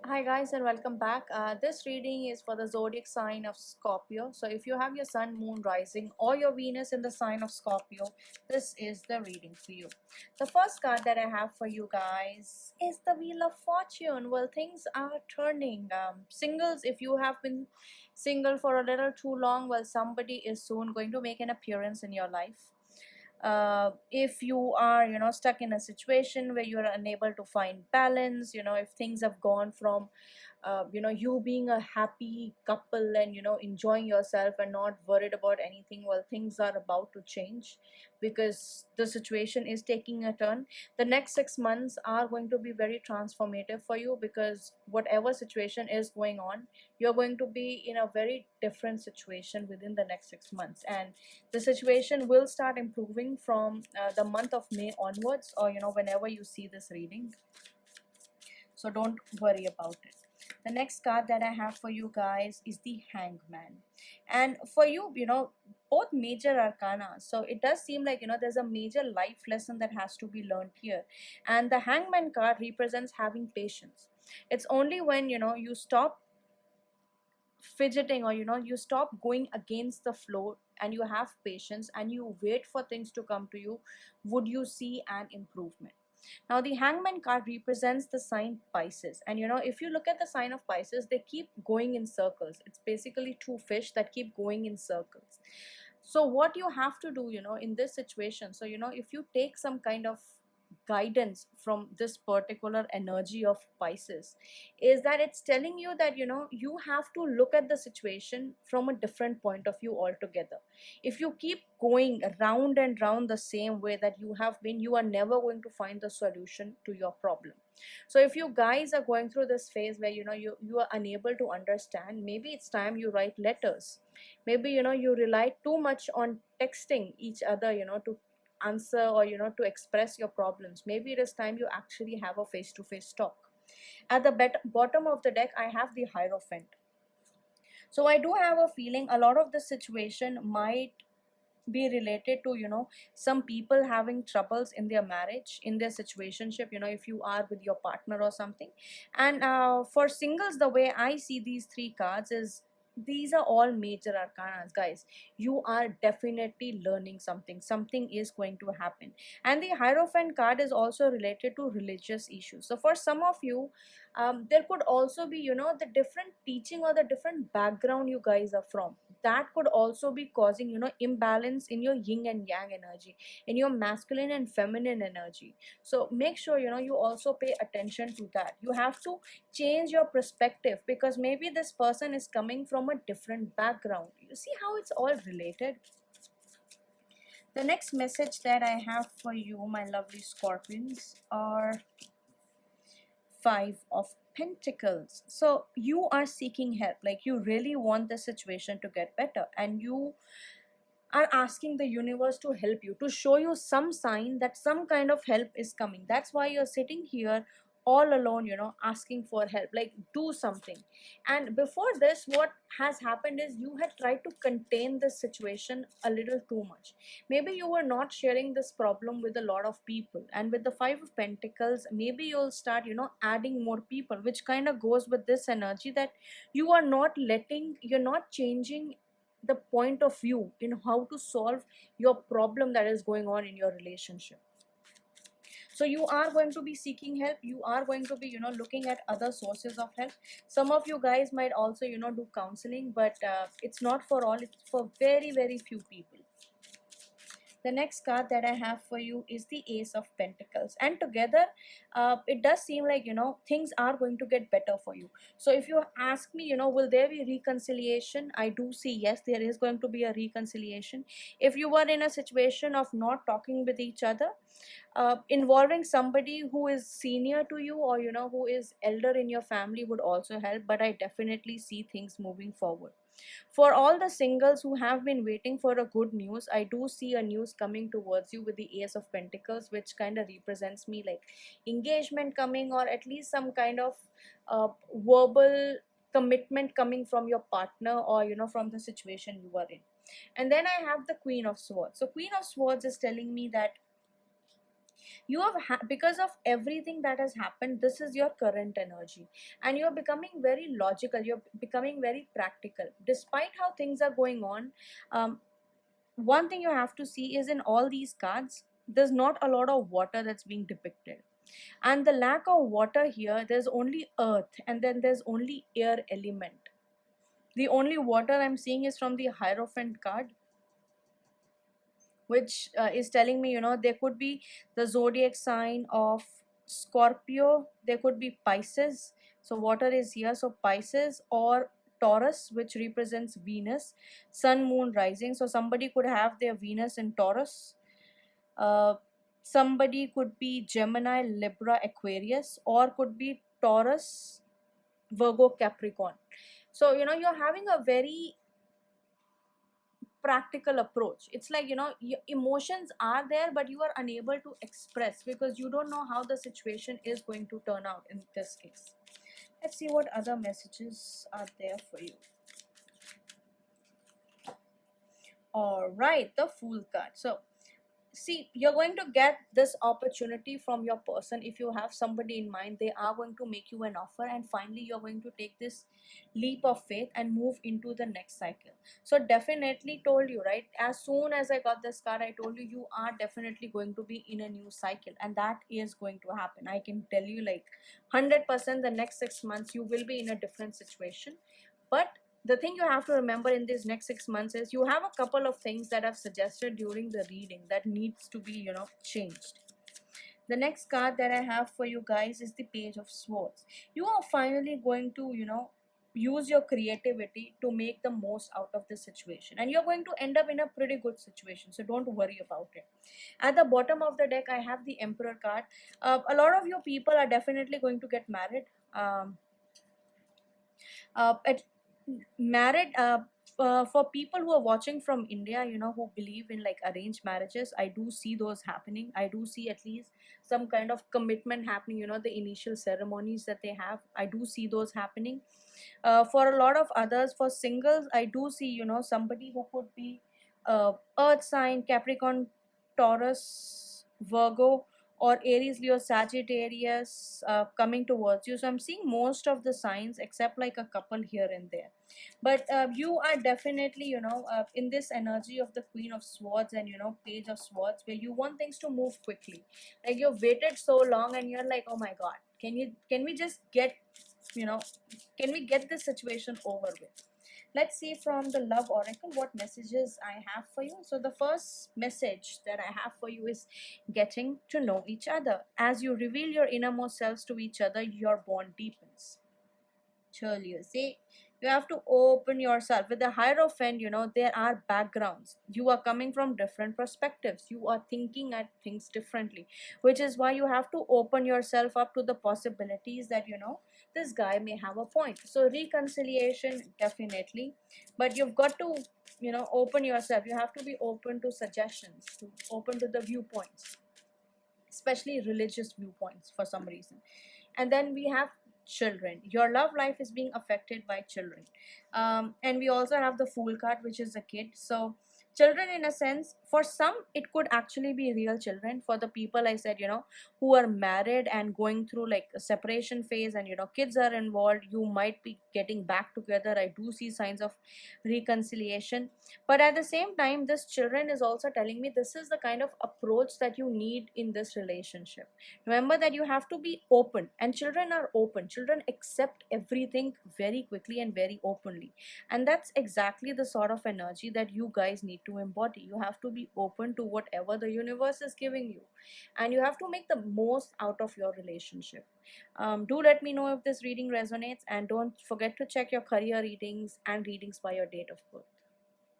Hi guys and welcome back. This reading is for the zodiac sign of Scorpio. So if you have your sun, moon, rising or your Venus in the sign of Scorpio, this is the reading for you. The first card that I have for you guys is the Wheel of Fortune. Well, things are turning. Singles, if you have been single for a little too long, well, somebody is soon going to make an appearance in your life. If you are stuck in a situation where you are unable to find balance, if things have gone from you being a happy couple and enjoying yourself and not worried about anything, well, things are about to change because the situation is taking a turn. The next 6 months are going to be very transformative for you because whatever situation is going on, you're going to be in a very different situation within the next 6 months, and the situation will start improving from the month of May onwards, or whenever you see this reading. So don't worry about it. The next card that I have for you guys is the Hangman. And for you, both major arcana. So it does seem like, there's a major life lesson that has to be learned here. And the Hangman card represents having patience. It's only when, you stop fidgeting, or you stop going against the flow and you have patience and you wait for things to come to you, would you see an improvement. Now the Hangman card represents the sign Pisces, and if you look at the sign of Pisces, they keep going in circles. It's basically two fish that keep going in circles. So what you have to do, in this situation, so if you take some kind of guidance from this particular energy of Pisces, is that it's telling you that you have to look at the situation from a different point of view altogether. If you keep going round and round the same way that you have been, you are never going to find the solution to your problem. So if you guys are going through this phase where you are unable to understand, maybe it's time you write letters. Maybe you rely too much on texting each other, to answer, or to express your problems. Maybe it is time you actually have a face to face talk. At the bottom of the deck, I have the Hierophant. So I do have a feeling a lot of the situation might be related to some people having troubles in their marriage, in their situationship, if you are with your partner or something. And for singles, the way I see these three cards is, these are all major arcanas, guys. You are definitely learning something. Something is going to happen. And the Hierophant card is also related to religious issues. So for some of you, there could also be the different teaching or the different background you guys are from. That could also be causing imbalance in your yin and yang energy, in your masculine and feminine energy. So make sure you also pay attention to that. You have to change your perspective, because maybe this person is coming from a different background. You see how it's all related. The next message that I have for you, my lovely Scorpions, are Five of Pentacles. So you are seeking help, like you really want the situation to get better, and you are asking the universe to help you, to show you some sign that some kind of help is coming. That's why you're sitting here all alone, asking for help, like do something. And before this, what has happened is you had tried to contain this situation a little too much. Maybe you were not sharing this problem with a lot of people, and with the Five of Pentacles, maybe you'll start adding more people, which kind of goes with this energy that you're not changing the point of view in how to solve your problem that is going on in your relationship. So you are going to be seeking help. You are going to be looking at other sources of help. Some of you guys might also do counseling, but it's not for all. It's for very, very few people. The next card that I have for you is the Ace of Pentacles, and together it does seem like things are going to get better for you. So if you ask me, will there be reconciliation, I do see yes, there is going to be a reconciliation. If you were in a situation of not talking with each other, involving somebody who is senior to you, or who is elder in your family, would also help. But I definitely see things moving forward. For all the singles who have been waiting for a good news, I do see a news coming towards you with the Ace of Pentacles, which kind of represents me like engagement coming, or at least some kind of verbal commitment coming from your partner, or from the situation you are in. And then I have the Queen of Swords. So Queen of Swords is telling me that You have because of everything that has happened, this is your current energy, and you're becoming very logical, you're becoming very practical despite how things are going on. One thing you have to see is in all these cards, there's not a lot of water that's being depicted, and the lack of water here, there's only earth and then there's only air element. The only water I'm seeing is from the Hierophant card, which is telling me, there could be the zodiac sign of Scorpio, there could be Pisces. So water is here, so Pisces or Taurus, which represents Venus, Sun, Moon, Rising. So somebody could have their Venus in Taurus. Uh, Somebody could be Gemini, Libra, Aquarius, or could be Taurus, Virgo, Capricorn. So you're having a very practical approach. It's like, your emotions are there, but you are unable to express because you don't know how the situation is going to turn out in this case. Let's see what other messages are there for you. All right, the Fool card. So see, you're going to get this opportunity from your person. If you have somebody in mind, they are going to make you an offer, and finally you're going to take this leap of faith and move into the next cycle. So definitely told you, right, as soon as I got this card, I told you, you are definitely going to be in a new cycle, and that is going to happen. I can tell you, like 100%, the next 6 months you will be in a different situation. But the thing you have to remember in these next 6 months is you have a couple of things that I've suggested during the reading that needs to be, changed. The next card that I have for you guys is the Page of Swords. You are finally going to, use your creativity to make the most out of this situation, and you're going to end up in a pretty good situation, so don't worry about it. At the bottom of the deck, I have the Emperor card. A lot of you people are definitely going to get married. At married For people who are watching from India, who believe in like arranged marriages, I do see those happening. I do see at least some kind of commitment happening, the initial ceremonies that they have, I do see those happening. For a lot of others, for singles, I do see, somebody who could be earth sign, Capricorn, Taurus, Virgo, or Aries, Leo, Sagittarius coming towards you. So I'm seeing most of the signs except like a couple here and there. But you are definitely, in this energy of the Queen of Swords and, Page of Swords, where you want things to move quickly. Like you've waited so long and you're like, oh my God, can we just get, can we get this situation over with? Let's see from the Love Oracle what messages I have for you. So the first message that I have for you is getting to know each other. As you reveal your innermost selves to each other, your bond deepens. Chalier, see, you have to open yourself. With the Hierophant, there are backgrounds. You are coming from different perspectives. You are thinking at things differently, which is why you have to open yourself up to the possibilities that, this guy may have a point. So reconciliation, definitely, but you've got to, open yourself. You have to be open to suggestions, to open to the viewpoints, especially religious viewpoints for some reason. And then we have children. Your love life is being affected by children. And we also have the Fool card, which is a kid. So children, in a sense, for some it could actually be real children. For the people I said, who are married and going through like a separation phase, and kids are involved, you might be getting back together. I do see signs of reconciliation. But at the same time, this children is also telling me this is the kind of approach that you need in this relationship. Remember that you have to be open, and children are open. Children accept everything very quickly and very openly, and that's exactly the sort of energy that you guys need to embody. You have to be open to whatever the universe is giving you, and you have to make the most out of your relationship. Do let me know if this reading resonates, and don't forget to check your career readings and readings by your date of birth.